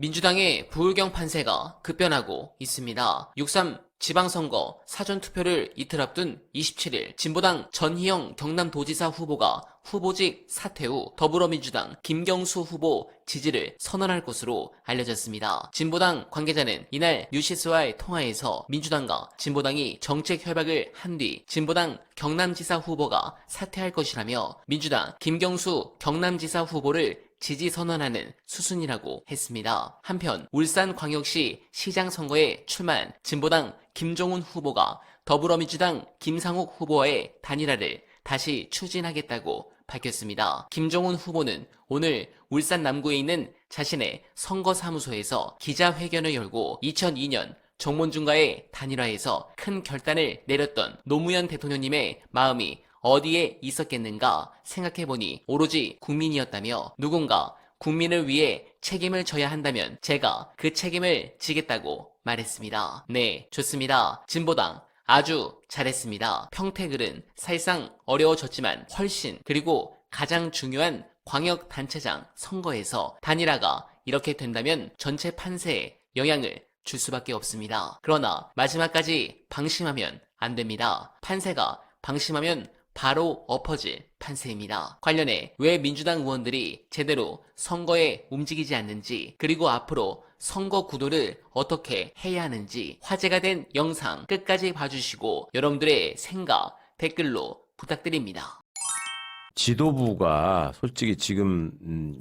민주당의 부울경 판세가 급변하고 있습니다. 6.3 지방선거 사전투표를 이틀 앞둔 27일 진보당 전희영 경남도지사 후보가 후보직 사퇴 후 더불어민주당 김경수 후보 지지를 선언할 것으로 알려졌습니다. 진보당 관계자는 이날 뉴시스와의 통화에서 민주당과 진보당이 정책 협약을 한 뒤 진보당 경남지사 후보가 사퇴할 것이라며 민주당 김경수 경남지사 후보를 지지 선언하는 수순이라고 했습니다. 한편 울산광역시 시장 선거에 출마한 진보당 김종훈 후보가 더불어민주당 김상욱 후보와의 단일화를 다시 추진하겠다고 밝혔습니다. 김종훈 후보는 오늘 울산 남구에 있는 자신의 선거사무소에서 기자회견을 열고 2002년 정몽준과의 단일화에서 큰 결단을 내렸던 노무현 대통령님의 마음이 어디에 있었겠는가 생각해보니 오로지 국민이었다며 누군가 국민을 위해 책임을 져야 한다면 제가 그 책임을 지겠다고 말했습니다. 네, 좋습니다. 진보당 아주 잘했습니다. 평택을은 사실상 어려워졌지만 훨씬 그리고 가장 중요한 광역단체장 선거에서 단일화가 이렇게 된다면 전체 판세에 영향을 줄 수밖에 없습니다. 그러나 마지막까지 방심하면 안 됩니다. 판세가 방심하면 바로 엎어질 판세입니다. 관련해 왜 민주당 의원들이 제대로 선거에 움직이지 않는지 그리고 앞으로 선거 구도를 어떻게 해야 하는지 화제가 된 영상 끝까지 봐주시고 여러분들의 생각 댓글로 부탁드립니다. 지도부가 솔직히 지금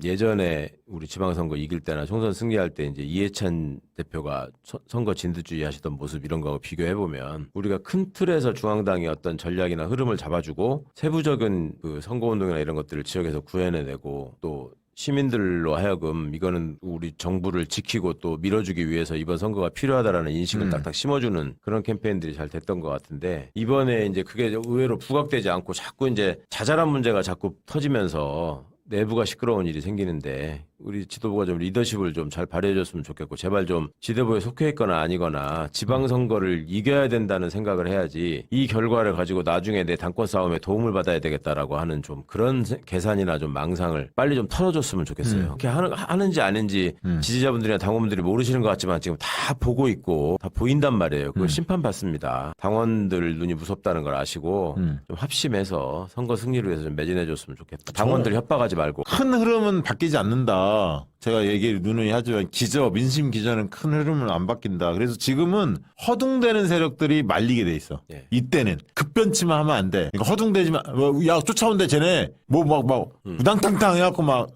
예전에 우리 지방선거 이길 때나 총선 승리할 때 이제 이해찬 대표가 선거 진두주의 하시던 모습 이런 거하고 비교해보면 우리가 큰 틀에서 중앙당이 어떤 전략이나 흐름을 잡아주고 세부적인 그 선거운동이나 이런 것들을 지역에서 구해내고 또 시민들로 하여금 이거는 우리 정부를 지키고 또 밀어주기 위해서 이번 선거가 필요하다라는 인식을 딱딱 심어주는 그런 캠페인들이 잘 됐던 것 같은데 이번에 이제 그게 의외로 부각되지 않고 자꾸 이제 자잘한 문제가 자꾸 터지면서 내부가 시끄러운 일이 생기는데 우리 지도부가 좀 리더십을 좀 잘 발휘해줬으면 좋겠고 제발 좀 지도부에 속해 있거나 아니거나 지방선거를 이겨야 된다는 생각을 해야지 이 결과를 가지고 나중에 내 당권 싸움에 도움을 받아야 되겠다라고 하는 좀 그런 계산이나 좀 망상을 빨리 좀 털어줬으면 좋겠어요. 그렇게 하는지 아닌지 지지자분들이나 당원분들이 모르시는 것 같지만 지금 다 보고 있고 다 보인단 말이에요. 그걸 심판받습니다. 당원들 눈이 무섭다는 걸 아시고 좀 합심해서 선거 승리를 위해서 좀 매진해줬으면 좋겠다. 당원들 협박하지 말고. 큰 흐름은 바뀌지 않는다. 제가 얘기를 누누이 하지만 민심 기저는 큰 흐름은 안 바뀐다. 그래서 지금은 허둥대는 세력들이 말리게 돼 있어. 예. 이때는 급변치만 하면 안 돼. 그러니까 허둥대지만 야 쫓아온대 쟤네 뭐 막 우당탕탕 해갖고 막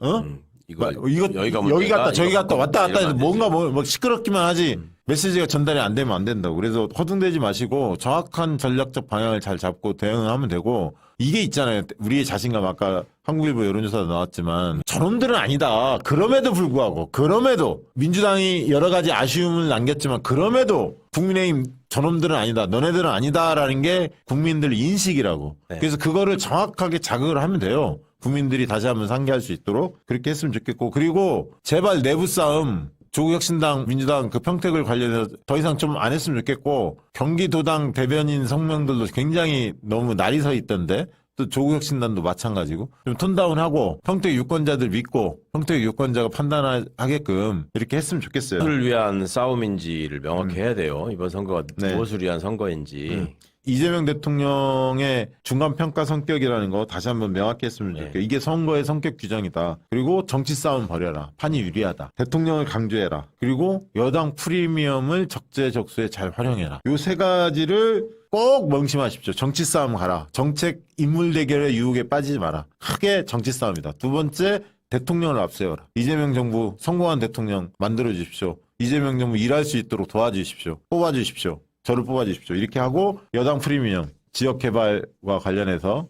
이거 여기 갔다 저기 갔다 왔다 갔다 해서 뭔가 뭐 시끄럽기만 하지. 메시지가 전달이 안 되면 안 된다고. 그래서 허둥대지 마시고 정확한 전략적 방향을 잘 잡고 대응하면 되고 이게 있잖아요. 우리의 자신감 아까 한국일보 여론조사도 나왔지만 저놈들은 아니다. 그럼에도 불구하고 그럼에도 민주당이 여러 가지 아쉬움을 남겼지만 그럼에도 국민의힘 저놈들은 아니다. 너네들은 아니다라는 게 국민들 인식이라고. 네. 그래서 그거를 정확하게 자극을 하면 돼요. 국민들이 다시 한번 상기할 수 있도록 그렇게 했으면 좋겠고 그리고 제발 내부 싸움 조국혁신당, 민주당 그 평택을 관련해서 더 이상 좀 안 했으면 좋겠고 경기도당 대변인 성명들도 굉장히 너무 날이 서 있던데 또 조국혁신당도 마찬가지고 좀 톤다운하고 평택 유권자들 믿고 평택 유권자가 판단하게끔 이렇게 했으면 좋겠어요. 무엇을 위한 싸움인지를 명확히 해야 돼요. 이번 선거가 네. 무엇을 위한 선거인지. 이재명 대통령의 중간평가 성격이라는 거 다시 한번 명확히 했으면 좋겠어요. 이게 선거의 성격 규정이다. 그리고 정치 싸움 벌여라. 판이 유리하다. 대통령을 강조해라. 그리고 여당 프리미엄을 적재적소에 잘 활용해라. 요 세 가지를 꼭 명심하십시오. 정치 싸움 가라. 정책 인물 대결의 유혹에 빠지지 마라. 크게 정치 싸움이다. 두 번째, 대통령을 앞세워라. 이재명 정부 성공한 대통령 만들어 주십시오. 이재명 정부 일할 수 있도록 도와주십시오. 뽑아주십시오. 저를 뽑아주십시오. 이렇게 하고 여당 프리미엄 지역개발과 관련해서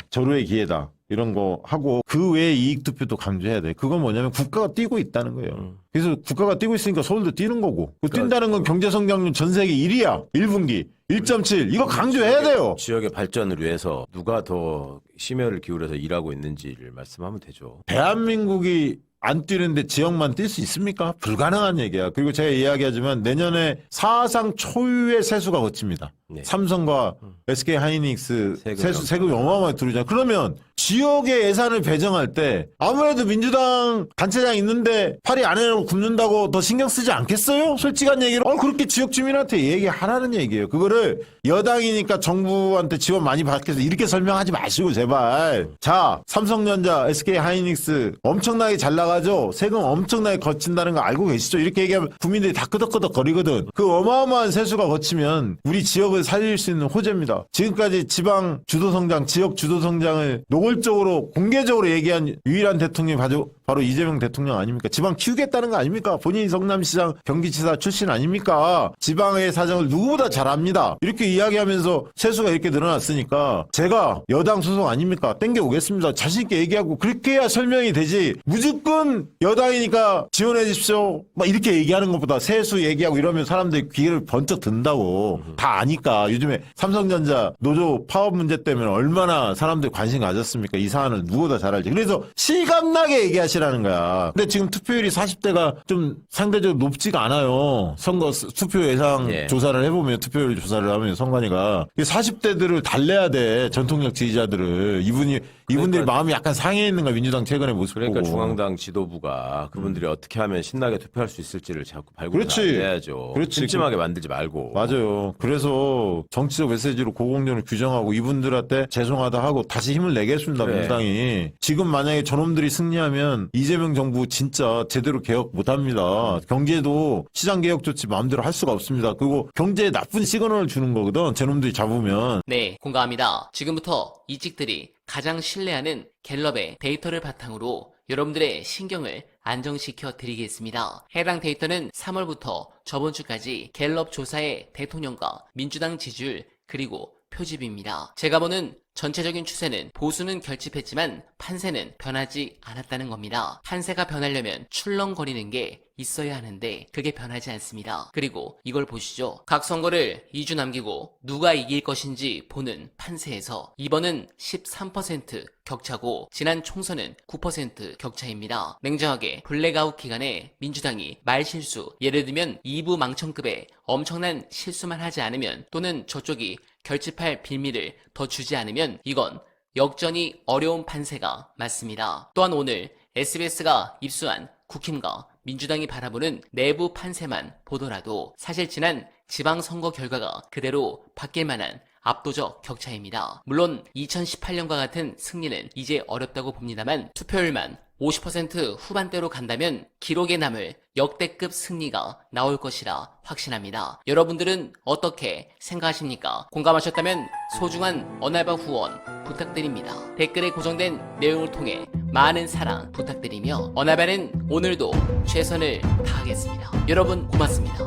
저로의 기회다. 이런 거 하고 그 외에 이익투표도 강조해야 돼. 그건 뭐냐면 국가가 뛰고 있다는 거예요. 그래서 국가가 뛰고 있으니까 서울도 뛰는 거고 그 뛴다는 건 경제성장률 전 세계 1위야. 1분기 1.7 이거 강조해야 돼요. 지역의 발전을 위해서 누가 더 심혈을 기울여서 일하고 있는지를 말씀하면 되죠. 대한민국이 안 뛰는데 지역만 뛸 수 있습니까? 불가능한 얘기야. 그리고 제가 이야기하지만 내년에 사상 초유의 세수가 거칩니다. 네. 삼성과 SK 하이닉스 세금이 세금이 어마어마하게 들어오잖아요. 그러면 지역의 예산을 배정할 때 아무래도 민주당 단체장 있는데 팔이 안에로 굽는다고 더 신경 쓰지 않겠어요? 솔직한 얘기로 그렇게 지역 주민한테 얘기하라는 얘기예요. 그거를 여당이니까 정부한테 지원 많이 받겠어 이렇게 설명하지 마시고 제발. 자, 삼성전자, SK 하이닉스 엄청나게 잘 나가죠. 세금 엄청나게 거친다는 거 알고 계시죠? 이렇게 얘기하면 국민들이 다 끄덕끄덕 거리거든. 그 어마어마한 세수가 거치면 우리 지역을 살릴 수 있는 호재입니다. 지금까지 지방 주도성장, 지역 주도성장을 노골적으로 공개적으로 얘기한 유일한 대통령이 바로 이재명 대통령 아닙니까? 지방 키우겠다는 거 아닙니까? 본인이 성남시장 경기지사 출신 아닙니까? 지방의 사정을 누구보다 잘 압니다. 이렇게 이야기하면서 세수가 이렇게 늘어났으니까 제가 여당 소속 아닙니까? 땡겨오겠습니다. 자신있게 얘기하고 그렇게 해야 설명이 되지. 무조건 여당이니까 지원해 주십시오. 막 이렇게 얘기하는 것보다 세수 얘기하고 이러면 사람들이 귀를 번쩍 든다고. 다 아니까. 요즘에 삼성전자 노조 파업 문제 때문에 얼마나 사람들이 관심 가졌습니까? 이 사안을 누구보다 잘 알지. 그래서 실감나게 얘기하시라는 거야. 근데 지금 투표율이 40대가 좀 상대적으로 높지가 않아요. 선거 투표 예상 예. 조사를 해보면 투표율 조사를 하면 선관위가 40대들을 달래야 돼. 전통력 지지자들을. 이분들이 마음이 약간 상해 있는 거야. 민주당 최근의 모습 그러니까 보고. 중앙당 지도부가 그분들이 어떻게 하면 신나게 투표할 수 있을지를 자꾸 발굴을 그렇지. 해야죠. 그렇지. 찜찜하게 만들지 말고. 맞아요. 그래서 정치적 메시지로 고공정을 규정하고 이분들한테 죄송하다 하고 다시 힘을 내겠습니다. 그래. 민주당이. 지금 만약에 저놈들이 승리하면 이재명 정부 진짜 제대로 개혁 못합니다. 경제도 시장개혁 조치 마음대로 할 수가 없습니다. 그리고 경제에 나쁜 시그널을 주는 거거든. 저놈들이 잡으면. 네, 공감합니다. 지금부터 이직들이 가장 신뢰하는 갤럽의 데이터를 바탕으로 여러분들의 신경을 안정시켜 드리겠습니다. 해당 데이터는 3월부터 저번 주까지 갤럽 조사의 대통령과 민주당 지지율 그리고 표집입니다. 제가 보는 전체적인 추세는 보수는 결집했지만 판세는 변하지 않았다는 겁니다. 판세가 변하려면 출렁거리는 게 있어야 하는데 그게 변하지 않습니다. 그리고 이걸 보시죠. 각 선거를 2주 남기고 누가 이길 것인지 보는 판세에서 이번은 13% 격차고 지난 총선은 9% 격차입니다. 냉정하게 블랙아웃 기간에 민주당이 말실수, 예를 들면 2부 망청급의 엄청난 실수만 하지 않으면 또는 저쪽이 결집할 빌미를 더 주지 않으면 이건 역전이 어려운 판세가 맞습니다. 또한 오늘 SBS가 입수한 국힘과 민주당이 바라보는 내부 판세만 보더라도 사실 지난 지방선거 결과가 그대로 바뀔 만한 압도적 격차입니다. 물론 2018년과 같은 승리는 이제 어렵다고 봅니다만 투표율만 50% 후반대로 간다면 기록에 남을 역대급 승리가 나올 것이라 확신합니다. 여러분들은 어떻게 생각하십니까? 공감하셨다면 소중한 언알바 후원 부탁드립니다. 댓글에 고정된 내용을 통해 많은 사랑 부탁드리며 언알바는 오늘도 최선을 다하겠습니다. 여러분 고맙습니다.